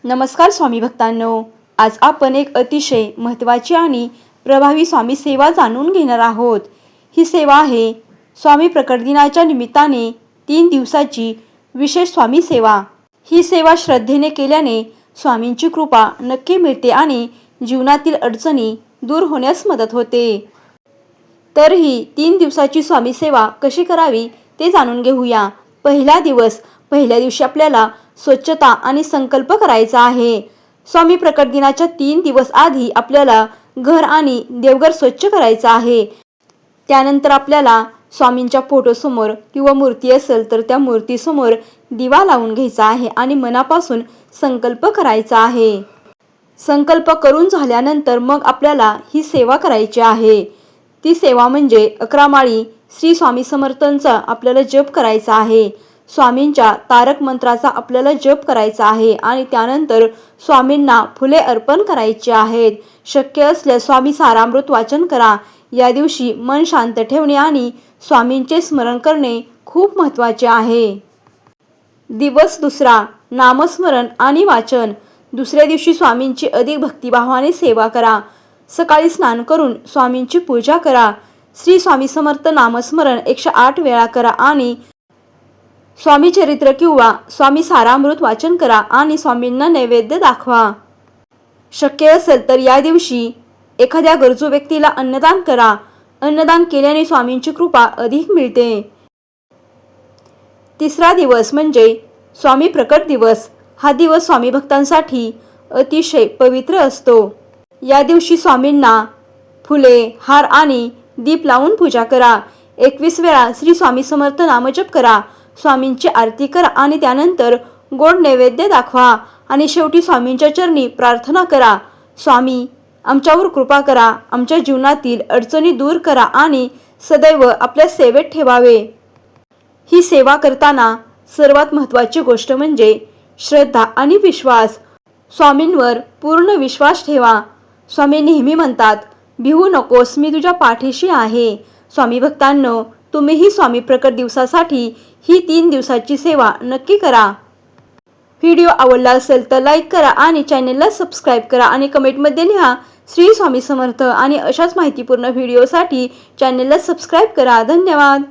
नमस्कार स्वामी भक्तांनो, आज आपण एक अतिशय महत्त्वाची आणि प्रभावी स्वामी सेवा जाणून घेणार आहोत। ही सेवा आहे स्वामी प्रकट दिनाच्या निमित्ताने 3 दिवसाची विशेष स्वामी सेवा। ही सेवा श्रद्धेने केल्याने स्वामींची कृपा नक्की मिळते आणि जीवनातील अडचणी दूर होण्यास मदत होते। तर ही 3 दिवसाची स्वामी सेवा कशी करावी ते जाणून घेऊया। पहिला दिवस, पहिल्या दिवशी आपल्याला स्वच्छता आणि संकल्प करायचा आहे। स्वामी प्रकट दिनाच्या 3 दिवस आधी आपल्याला घर आणि देवघर स्वच्छ करायचं आहे। त्यानंतर आपल्याला स्वामींच्या फोटोसमोर किंवा मूर्ती असेल तर त्या मूर्तीसमोर दिवा लावून घ्यायचा आहे आणि मनापासून संकल्प करायचा आहे। संकल्प करून झाल्यानंतर मग आपल्याला ही सेवा करायची आहे। ती सेवा म्हणजे 11 माळी श्री स्वामी समर्थांचा आपल्याला जप करायचा आहे। स्वामींच्या तारक मंत्राचा आपल्याला जप करायचा आहे आणि त्यानंतर स्वामींना फुले अर्पण करायची आहेत। शक्य असल्यास स्वामी सारामृत वाचन करा। या दिवशी मन शांत ठेवणे आणि स्वामींचे स्मरण करणे खूप महत्त्वाचे आहे। दिवस दुसरा, नामस्मरण आणि वाचन। दुसऱ्या दिवशी स्वामींची अधिक भक्तिभावाने सेवा करा। सकाळी स्नान करून स्वामींची पूजा करा। श्री स्वामी समर्थ नामस्मरण 108 वेळा करा आणि स्वामी चरित्र किंवा स्वामी सारामृत वाचन करा आणि स्वामींना नैवेद्य दाखवा। शक्य असेल तर या दिवशी एखाद्या गरजू व्यक्तीला अन्नदान करा। अन्नदान केल्याने स्वामींची कृपा अधिक मिळते। तिसरा दिवस म्हणजे स्वामी प्रकट दिवस। हा दिवस स्वामी भक्तांसाठी अतिशय पवित्र असतो। या दिवशी स्वामींना फुले, हार आणि दीप लावून पूजा करा। 21 वेळा श्री स्वामी समर्थ नामजप करा। स्वामींची आरती करा आणि त्यानंतर गोड नैवेद्य दाखवा आणि शेवटी स्वामींच्या चरणी प्रार्थना करा। स्वामी, आमच्यावर कृपा करा, आमच्या जीवनातील अडचणी दूर करा आणि सदैव आपल्या सेवेत ठेवावे। ही सेवा करताना सर्वात महत्त्वाची गोष्ट म्हणजे श्रद्धा आणि विश्वास। स्वामींवर पूर्ण विश्वास ठेवा। स्वामी नेहमी म्हणतात, भिवू नकोस, मी तुझ्या पाठीशी आहे। स्वामी भक्तांनो, तुम्हीही स्वामी प्रकट दिवसासाठी ही 3 दिवसाची सेवा नक्की करा। व्हिडिओ आवडला असेल तर लाईक करा आणि चॅनलला सबस्क्राईब करा आणि कमेंटमध्ये लिहा श्री स्वामी समर्थ आणि अशाच माहितीपूर्ण व्हिडिओसाठी चॅनलला सबस्क्राईब करा। धन्यवाद।